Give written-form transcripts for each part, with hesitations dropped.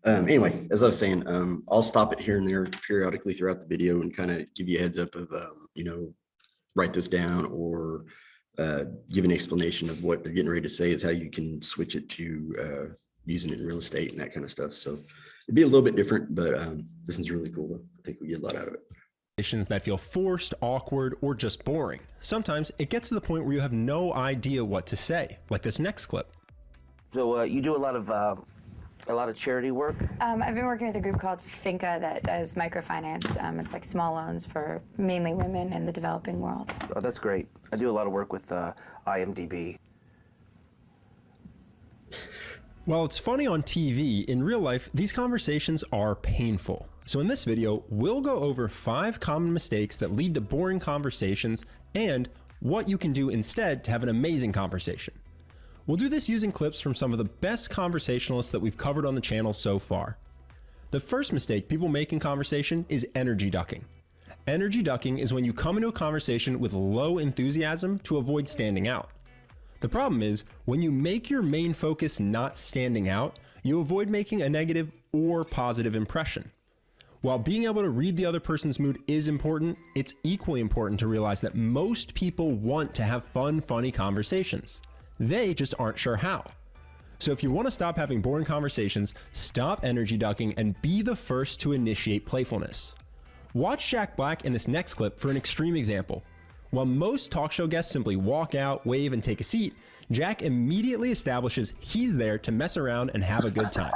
Anyway, as I was saying, I'll stop it here and there periodically throughout the video and kind of give you a heads up of, write this down or give an explanation of what they're getting ready to say is how you can switch it to using it in real estate and that kind of stuff. So it'd be a little bit different, but this is really cool. I think we get a lot out of it. That feel forced, awkward, or just boring. Sometimes it gets to the point where you have no idea what to say, like this next clip. So you do a lot of charity work? I've been working with a group called Finca that does microfinance. It's like small loans for mainly women in the developing world. Oh, that's great. I do a lot of work with IMDb. While it's funny on TV, in real life, these conversations are painful. So in this video, we'll go over 5 common mistakes that lead to boring conversations and what you can do instead to have an amazing conversation. We'll do this using clips from some of the best conversationalists that we've covered on the channel so far. The first mistake people make in conversation is energy ducking. Energy ducking is when you come into a conversation with low enthusiasm to avoid standing out. The problem is, when you make your main focus not standing out, you avoid making a negative or positive impression. While being able to read the other person's mood is important, it's equally important to realize that most people want to have fun, funny conversations. They just aren't sure how. So if you want to stop having boring conversations, stop energy ducking and be the first to initiate playfulness. Watch Jack Black in this next clip for an extreme example. While most talk show guests simply walk out, wave, and take a seat, Jack immediately establishes he's there to mess around and have a good time.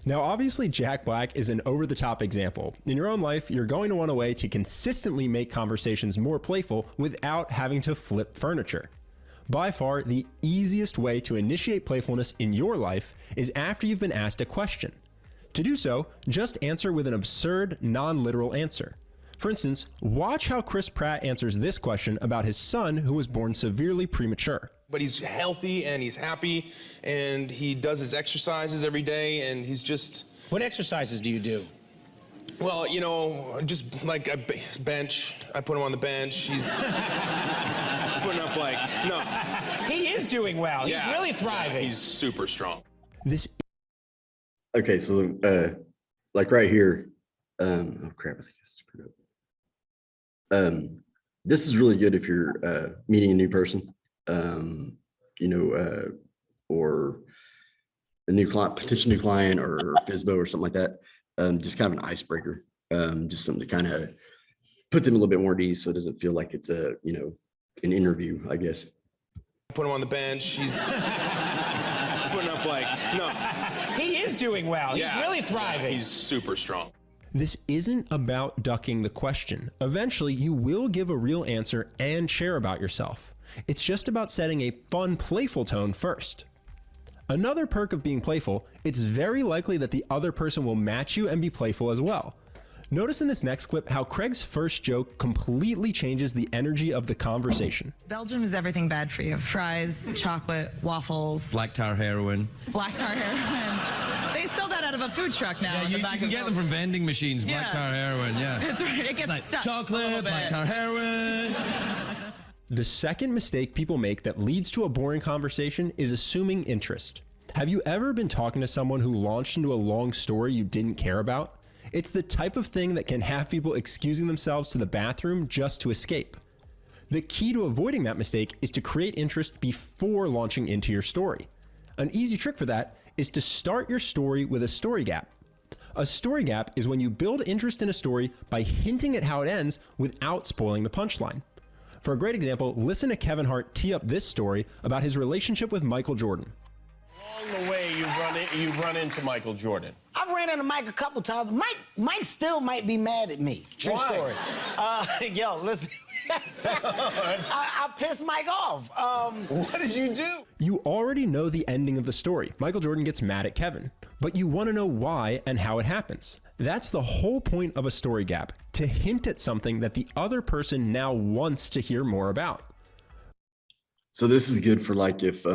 Now, obviously, Jack Black is an over-the-top example. In your own life, you're going to want a way to consistently make conversations more playful without having to flip furniture. By far, the easiest way to initiate playfulness in your life is after you've been asked a question. To do so, just answer with an absurd, non-literal answer. For instance, watch how Chris Pratt answers this question about his son who was born severely premature. But he's healthy and he's happy and he does his exercises every day and he's just... What exercises do you do? Well, just like a bench. I put him on the bench. He's putting up no. He is doing well. Yeah, he's really thriving. Yeah, he's super strong. Okay, so like right here, oh crap, I think I screwed up. This is really good if you're meeting a new person. Or a new client, potential new client or FISBO or something like that. Just kind of an icebreaker, just something to kind of put them a little bit more at ease so it doesn't feel like it's an interview, I guess. Put him on the bench. He's putting up no. He is doing well. Yeah, he's really thriving. Yeah, he's super strong. This isn't about ducking the question. Eventually, you will give a real answer and share about yourself. It's just about setting a fun, playful tone first. Another perk of being playful, it's very likely that the other person will match you and be playful as well. Notice in this next clip how Craig's first joke completely changes the energy of the conversation. Belgium is everything bad for you. Fries, chocolate, waffles. Black tar heroin. Black tar heroin. They sell that out of a food truck now. Yeah, you can get them from vending machines, black tar heroin, yeah. That's right, it gets like stuck chocolate, black tar heroin. The second mistake people make that leads to a boring conversation is assuming interest. Have you ever been talking to someone who launched into a long story you didn't care about? It's the type of thing that can have people excusing themselves to the bathroom just to escape. The key to avoiding that mistake is to create interest before launching into your story. An easy trick for that is to start your story with a story gap. A story gap is when you build interest in a story by hinting at how it ends without spoiling the punchline. For a great example, listen to Kevin Hart tee up this story about his relationship with Michael Jordan. Along the way, you've run into Michael Jordan. I've ran into Mike a couple times. Mike still might be mad at me. True story. Yo, listen. I pissed Mike off. What did you do? You already know the ending of the story. Michael Jordan gets mad at Kevin, but you want to know why and how it happens. That's the whole point of a story gap, to hint at something that the other person now wants to hear more about. So this is good for like if,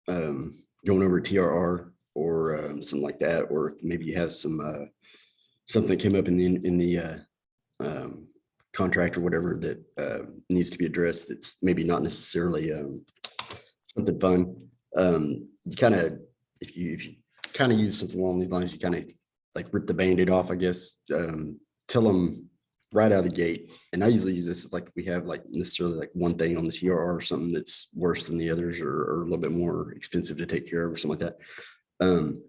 going over TRR or something like that, or if maybe you have some something that came up in the contract or whatever that needs to be addressed. That's maybe not necessarily something fun. You kind of, if you kind of use something along these lines, you kind of like rip the Band-Aid off, I guess. Tell them right out of the gate. And I usually use this if like we have like necessarily like one thing on the TRR or something that's worse than the others, or a little bit more expensive to take care of or something like that.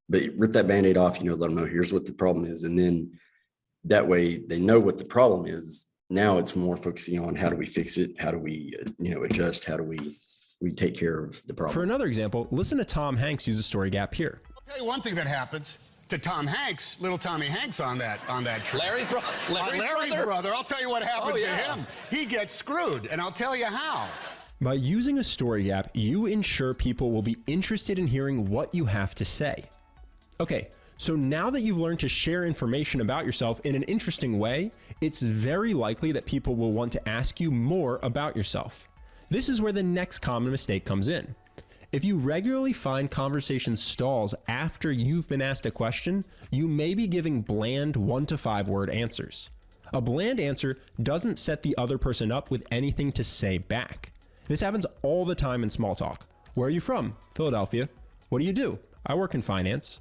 But rip that Band-Aid off, let them know here's what the problem is. And then that way they know what the problem is. Now it's more focusing on how do we fix it? How do we, adjust? How do we take care of the problem? For another example, listen to Tom Hanks use a story gap here. I'll tell you one thing that happens to Tom Hanks, little Tommy Hanks on that trip. Larry's brother. I'll tell you what happens to him. He gets screwed, and I'll tell you how. By using a story gap, you ensure people will be interested in hearing what you have to say. Okay, so now that you've learned to share information about yourself in an interesting way, it's very likely that people will want to ask you more about yourself. This is where the next common mistake comes in. If you regularly find conversation stalls after you've been asked a question, you may be giving bland 1 to 5 word answers. A bland answer doesn't set the other person up with anything to say back. This happens all the time in small talk. Where are you from? Philadelphia. What do you do? I work in finance.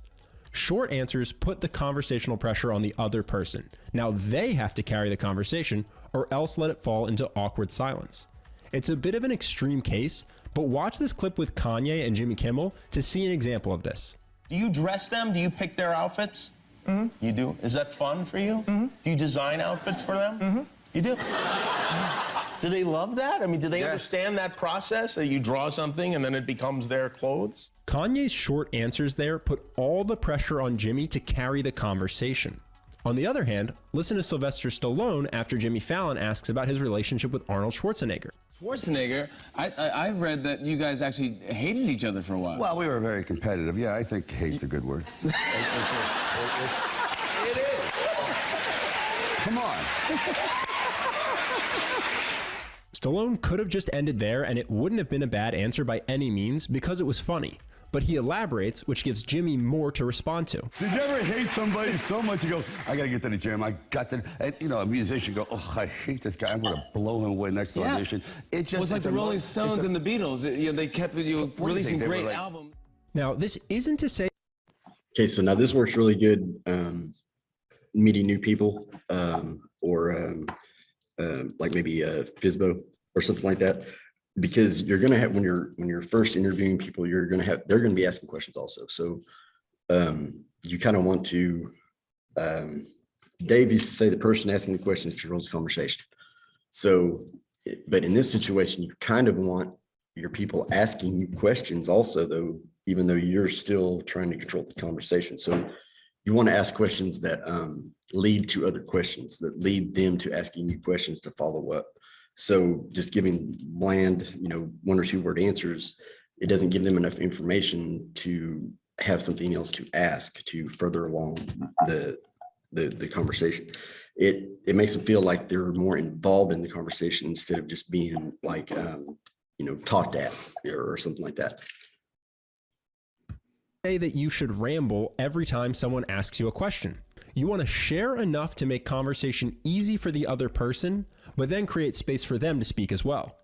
Short answers put the conversational pressure on the other person. Now they have to carry the conversation or else let it fall into awkward silence. It's a bit of an extreme case, but watch this clip with Kanye and Jimmy Kimmel to see an example of this. Do you dress them? Do you pick their outfits? Mm-hmm. You do? Is that fun for you? Mm-hmm. Do you design outfits for them? Mm-hmm. You do? Do they love that? I mean, do they understand that process, that you draw something and then it becomes their clothes? Kanye's short answers there put all the pressure on Jimmy to carry the conversation. On the other hand, listen to Sylvester Stallone after Jimmy Fallon asks about his relationship with Arnold Schwarzenegger. Schwarzenegger, I've read that you guys actually hated each other for a while. Well, we were very competitive. Yeah, I think hate's a good word. It is. Come on. Stallone could have just ended there and it wouldn't have been a bad answer by any means because it was funny. But he elaborates, which gives Jimmy more to respond to. Did you ever hate somebody so much you go, I got to get to the gym, I got to, and, a musician go, oh, I hate this guy, I'm going to blow him away next audition. It just was like the Rolling Stones and the Beatles. They kept releasing great albums. Now, this isn't to say... Okay, so now this works really good meeting new people or like maybe FISBO or something like that. Because you're going to have, when you're first interviewing people, they're going to be asking questions also. So you kind of want to, Dave used to say the person asking the questions controls the conversation. So, but in this situation, you kind of want your people asking you questions also, though, even though you're still trying to control the conversation. So you want to ask questions that lead to other questions, that lead them to asking you questions to follow up. So just giving bland, 1 or 2 word answers, it doesn't give them enough information to have something else to ask to further along the conversation. It makes them feel like they're more involved in the conversation instead of just being like, talked at or something like that. Say that you should ramble every time someone asks you a question. You want to share enough to make conversation easy for the other person, but then create space for them to speak as well.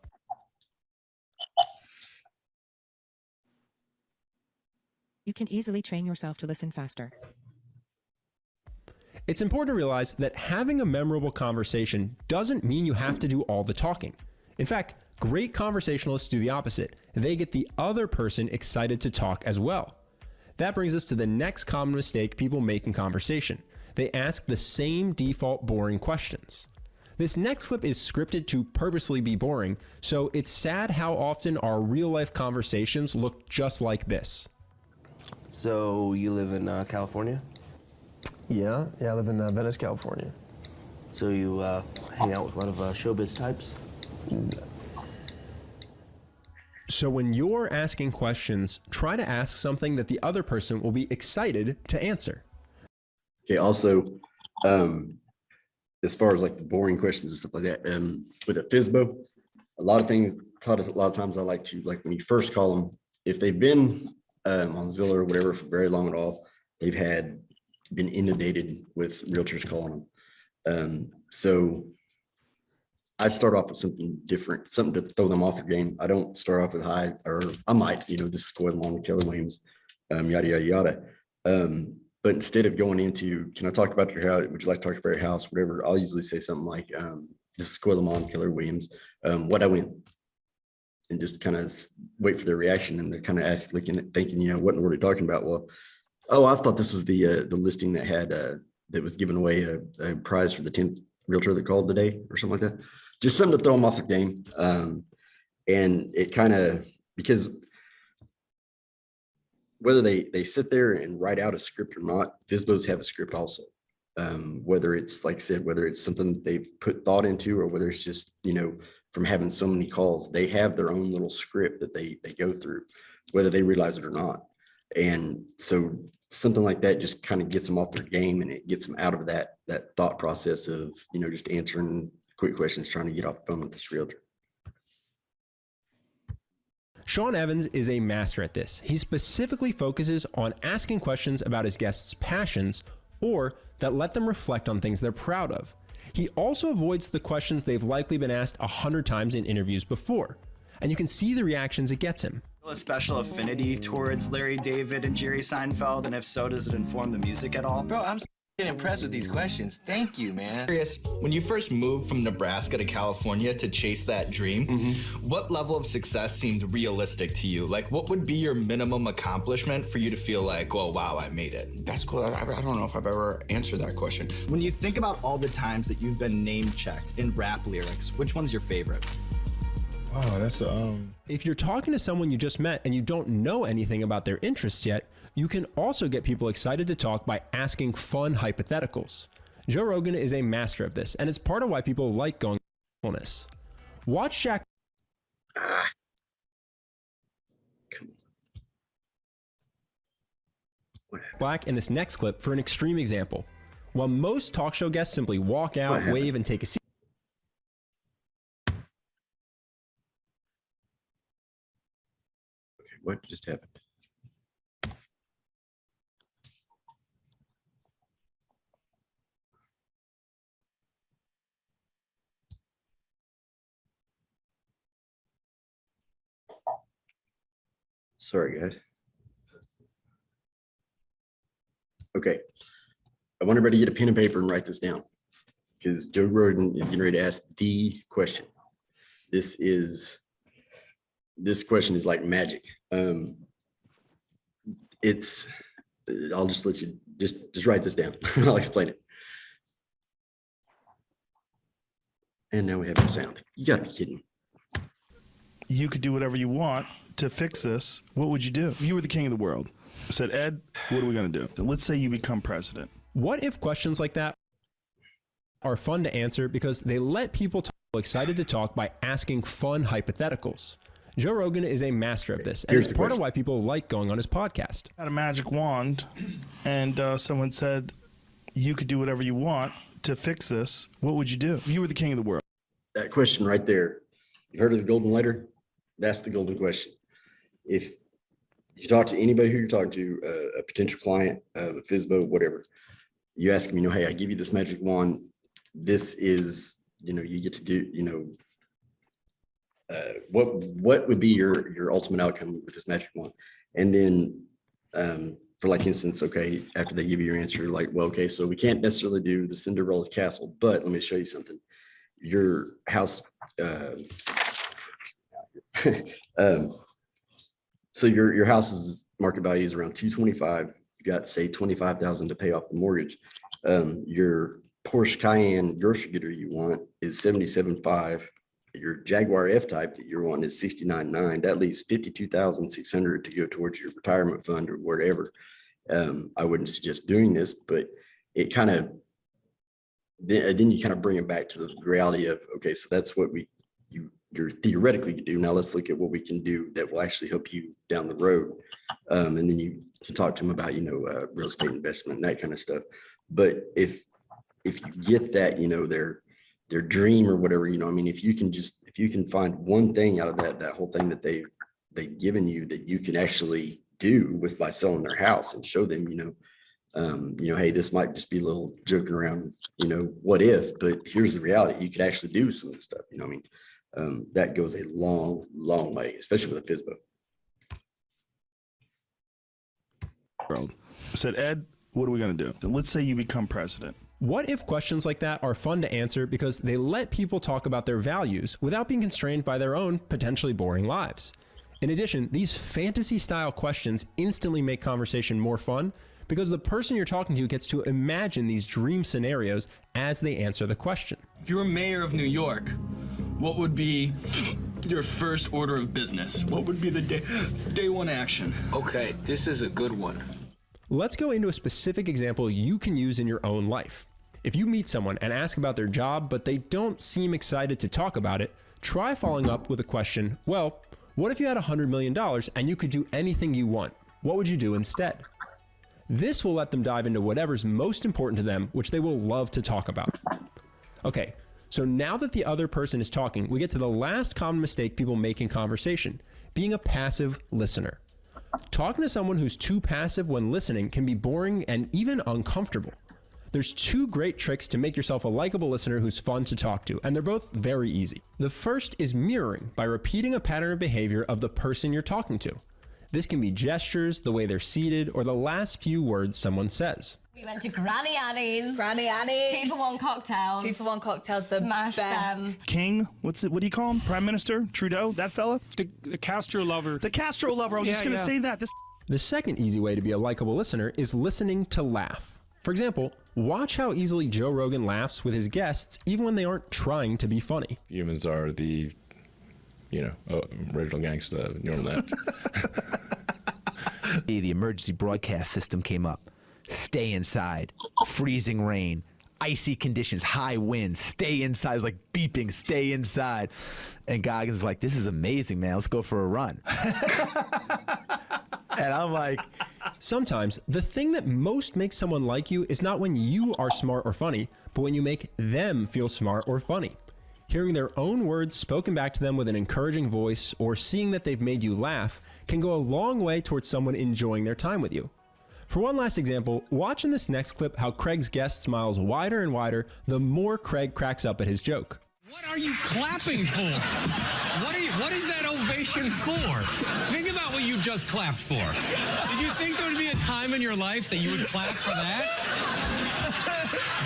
You can easily train yourself to listen faster. It's important to realize that having a memorable conversation doesn't mean you have to do all the talking. In fact, great conversationalists do the opposite. They get the other person excited to talk as well. That brings us to the next common mistake people make in conversation. They ask the same default boring questions. This next clip is scripted to purposely be boring, so it's sad how often our real-life conversations look just like this. So you live in California? Yeah, I live in Venice, California. So you hang out with a lot of showbiz types? So when you're asking questions, try to ask something that the other person will be excited to answer. Okay, also, as far as like the boring questions and stuff like that, with a FISBO, a lot of times I like to, like when you first call them, if they've been on Zillow or whatever for very long at all, they've been inundated with realtors calling them. So I start off with something different, something to throw them off their game. I don't start off with hi, or I might, this is going along with Keller Williams, yada, yada, yada. But instead of going into, can I talk about your house? Would you like to talk about your house? Whatever. I'll usually say something like, this is Lamont, Keller Williams. What I win, and just kind of wait for their reaction. And they're kind of thinking, what in the world are you talking about? Well, I thought this was the listing that had that was giving away a prize for the 10th realtor that called today, or something like that. Just something to throw them off their game. And it kind of, because whether they sit there and write out a script or not, FSBOs have a script also. Whether it's, like I said, whether it's something that they've put thought into, or whether it's just, from having so many calls, they have their own little script that they go through, whether they realize it or not. And so something like that just kind of gets them off their game, and it gets them out of that thought process of, just answering quick questions, trying to get off the phone with this realtor. Sean Evans is a master at this. He specifically focuses on asking questions about his guests' passions, or that let them reflect on things they're proud of. He also avoids the questions they've likely been asked 100 times in interviews before, and you can see the reactions it gets him. A special affinity towards Larry David and Jerry Seinfeld, and if so, does it inform the music at all? Bro, I'm impressed with these questions. Thank you, man. Curious, when you first moved from Nebraska to California to chase that dream, what level of success seemed realistic to you? Like, what would be your minimum accomplishment for you to feel like, oh, wow, I made it? That's cool. I don't know if I've ever answered that question. When you think about all the times that you've been name-checked in rap lyrics, which one's your favorite? Oh, that's If you're talking to someone you just met and you don't know anything about their interests yet, you can also get people excited to talk by asking fun hypotheticals. Joe Rogan is a master of this, and it's part of why people like going fullness. Watch Jack Black in this next clip for an extreme example. While most talk show guests simply walk out, wave, and take a seat, what just happened? Sorry, guys. Okay. I want everybody to get a pen and paper and write this down, because Joe Rogan is getting ready to ask the question. This question is like magic. I'll just let you just write this down. I'll explain it. And now we have no sound. You gotta be kidding. You could do whatever you want to fix this. What would you do? If you were the king of the world, said, Ed, what are we gonna do? Let's say you become president. What if questions like that are fun to answer because they let people excited to talk by asking fun hypotheticals? Joe Rogan is a master of this, and it's part of why people like going on his podcast. I had a magic wand, and someone said, you could do whatever you want to fix this. What would you do? If you were the king of the world. That question right there, you heard of the golden letter? That's the golden question. If you talk to anybody who you're talking to, a potential client, a FSBO, whatever, you ask them, hey, I give you this magic wand. This is, you get to do, what would be your ultimate outcome with this magic wand? And then for like instance, okay, after they give you your answer, like, well, okay, so we can't necessarily do the Cinderella's castle, but let me show you something. Your house, so your house's market value is around 225. You got, say, 25,000 to pay off the mortgage. Your Porsche Cayenne grocery getter you want is 77.5. Your Jaguar F-Type that you're wanting is 69.9. That leaves 52,600 to go towards your retirement fund or whatever. I wouldn't suggest doing this, but it kind of, then you kind of bring it back to the reality of, okay, so that's what you're theoretically can do. Now let's look at what we can do that will actually help you down the road. And then you can talk to them about, real estate investment and that kind of stuff. But if you get that, their dream or whatever, if you can find one thing out of that whole thing that they've given you that you can actually do with by selling their house, and show them, hey, this might just be a little joking around, what if, but here's the reality. You could actually do some of this stuff. That goes a long, long way, especially with a FISBO. Said, Ed, what are we going to do? So let's say you become president. What if questions like that are fun to answer because they let people talk about their values without being constrained by their own potentially boring lives? In addition, these fantasy-style questions instantly make conversation more fun because the person you're talking to gets to imagine these dream scenarios as they answer the question. If you were mayor of New York, what would be your first order of business? What would be the day one action? Okay, this is a good one. Let's go into a specific example you can use in your own life. If you meet someone and ask about their job, but they don't seem excited to talk about it, try following up with a question, well, what if you had $100 million and you could do anything you want? What would you do instead? This will let them dive into whatever's most important to them, which they will love to talk about. Okay, so now that the other person is talking, we get to the last common mistake people make in conversation, being a passive listener. Talking to someone who's too passive when listening can be boring and even uncomfortable. There's two great tricks to make yourself a likable listener who's fun to talk to, and they're both very easy. The first is mirroring by repeating a pattern of behavior of the person you're talking to. This can be gestures, the way they're seated, or the last few words someone says. We went to Granny Annie's. Granny Annie's. 2-for-1 cocktails. 2-for-1 cocktails. The Smashed best. them. King, what do you call him? Prime Minister? Trudeau? That fella? The Castro lover. The Castro lover. I was just going to say that. The second easy way to be a likable listener is listening to laugh. For example, watch how easily Joe Rogan laughs with his guests, even when they aren't trying to be funny. Humans are the, original gangster, that. The emergency broadcast system came up. Stay inside. Freezing rain. Icy conditions. High winds. Stay inside. It was like beeping. Stay inside. And Goggins was like, this is amazing, man. Let's go for a run. And I'm like... Sometimes the thing that most makes someone like you is not when you are smart or funny, but when you make them feel smart or funny. Hearing their own words spoken back to them with an encouraging voice or seeing that they've made you laugh can go a long way towards someone enjoying their time with you. For one last example, watch in this next clip how Craig's guest smiles wider and wider the more Craig cracks up at his joke. What are you clapping for? What is that ovation for? Think about what you just clapped for. Did you think there would be a time in your life that you would clap for that?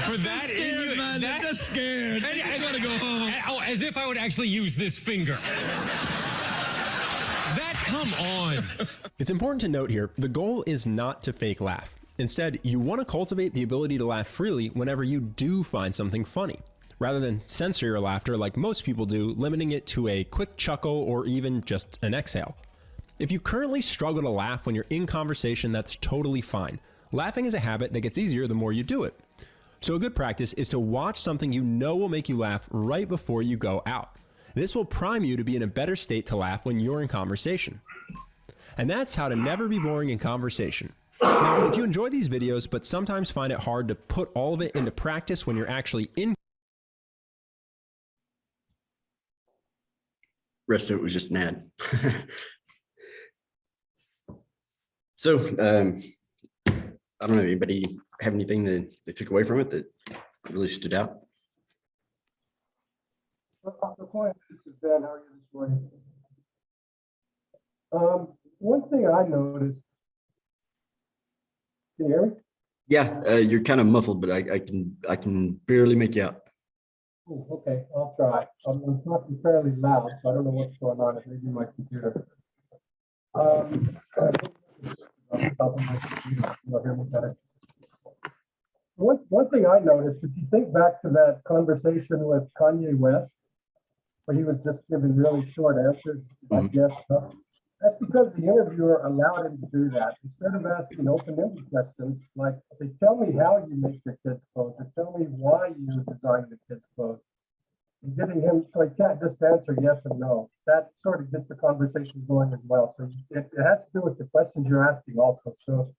For that? They're scared, man. They're just scared. I gotta go home. Oh, as if I would actually use this finger. Come on. It's important to note here, the goal is not to fake laugh. Instead, you want to cultivate the ability to laugh freely whenever you do find something funny, rather than censor your laughter like most people do, limiting it to a quick chuckle or even just an exhale. If you currently struggle to laugh when you're in conversation, that's totally fine. Laughing is a habit that gets easier the more you do it. So a good practice is to watch something you know will make you laugh right before you go out. This will prime you to be in a better state to laugh when you're in conversation. And that's how to never be boring in conversation. Now, if you enjoy these videos, but sometimes find it hard to put all of it into practice when you're actually in. Rest of it was just an ad. So, I don't know, anybody have anything that they took away from it that really stood out? Dr. Point, this is Ben. How are you this morning? One thing I noticed. Can you hear me? Yeah, you're kind of muffled, but I can barely make you out. Oh, okay, I'll try. I'm talking fairly loud, so I don't know what's going on. It may be my computer. You'll hear me better. One thing I noticed, if you think back to that conversation with Kanye West, where he was just giving really short answers, I guess, that's because the interviewer allowed him to do that. Instead of asking open-ended questions, like, okay, tell me how you make your kids' clothes, or tell me why you designed the kids' clothes. And giving him, so he can't just answer yes and no. That sort of gets the conversation going as well. So it has to do with the questions you're asking also. So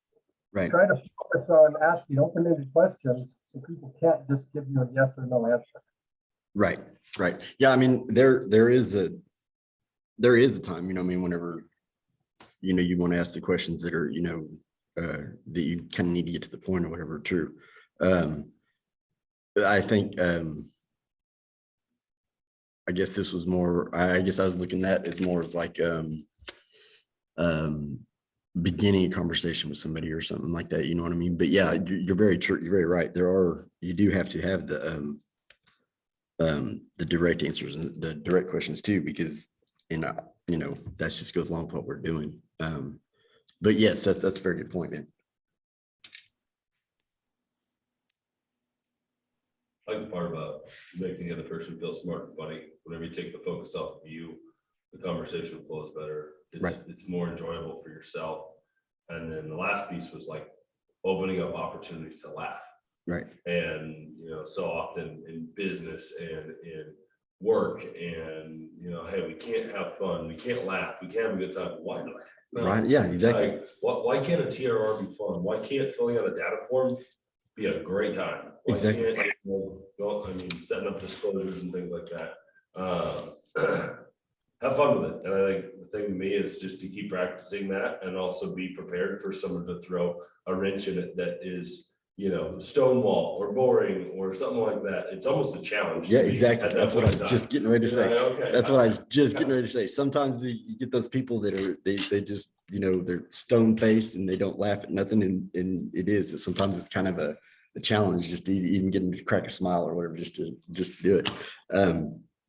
right. Try to focus on asking open-ended questions so people can't just give you a yes or no answer. Right, right. Yeah, I mean, there is a time, whenever you want to ask the questions that are, that you kind of need to get to the point or whatever. True. I think, I guess this was more, I guess I was looking at as more of like, beginning a conversation with somebody or something like that. You know what I mean? But yeah, you're very true. You're very right. You do have to have the direct answers and the direct questions too, because, that just goes along with what we're doing. But yes, that's a very good point, man. I like the part about making the other person feel smart and funny. Whenever you take the focus off of you, the conversation flows better. It's more enjoyable for yourself. And then the last piece was like opening up opportunities to laugh. Right. And, so often in business and in work and, hey, we can't have fun. We can't laugh. We can't have a good time. Why not? No. Right. Yeah, exactly. Like, why can't a TRR be fun? Why can't filling out a data form be a great time? Why exactly. Can't, setting up disclosures and things like that. Have fun with it. And I think the thing to me is just to keep practicing that and also be prepared for someone to throw a wrench in it that is, stonewall or boring or something like that. It's almost a challenge. Yeah, exactly. That's what I was just getting ready to say. Okay. That's what I was just getting ready to say. Sometimes you get those people that are, they just, they're stone faced and they don't laugh at nothing. And it is, sometimes it's kind of a challenge just to even get them to crack a smile or whatever, just to do it.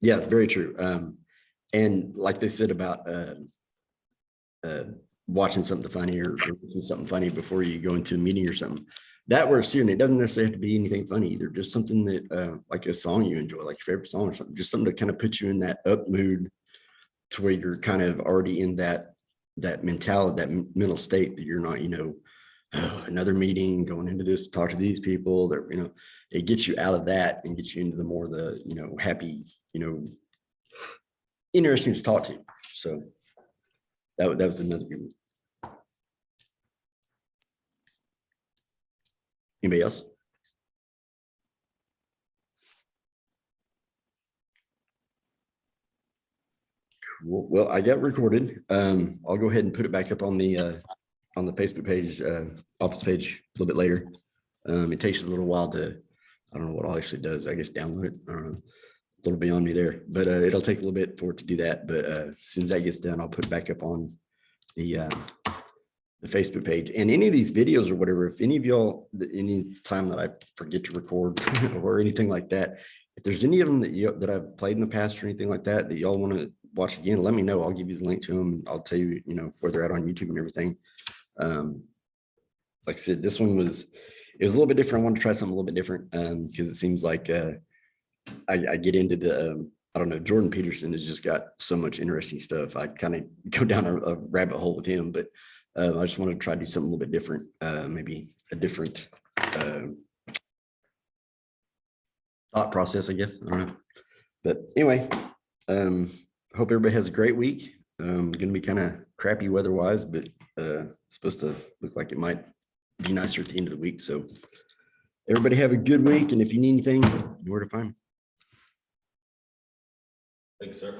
Yeah, it's very true. And like they said about watching something funny or something funny before you go into a meeting or something, that works too. And it doesn't necessarily have to be anything funny either. Just something that like a song you enjoy, like your favorite song or something, just something to kind of put you in that up mood to where you're kind of already in that mentality, that mental state that you're not, another meeting, going into this, talk to these people that, it gets you out of that and gets you into the more happy, interesting to talk to. So that was another good one. Anybody else? Cool. Well, I got recorded. I'll go ahead and put it back up on the Facebook page, office page a little bit later. It takes a little while to, I don't know what all actually does. I guess download it. I don't know. A little beyond me there, but it'll take a little bit for it to do that. But as soon as that gets done, I'll put it back up on the Facebook page. And any of these videos or whatever, if any of y'all, any time that I forget to record or anything like that, if there's any of them that I've played in the past or anything like that y'all want to watch again, let me know. I'll give you the link to them. I'll tell you, where they're at on YouTube and everything. Like I said, this one it was a little bit different. I wanted to try something a little bit different because it seems like I get into the I don't know, Jordan Peterson has just got so much interesting stuff. I kind of go down a rabbit hole with him, but I just wanted to try to do something a little bit different, maybe a different thought process, I guess. I don't know. But anyway, hope everybody has a great week. Going to be kind of crappy weather-wise, but it's supposed to look like it might be nicer at the end of the week. So everybody have a good week, and if you need anything, you know where to find me. Thanks, sir.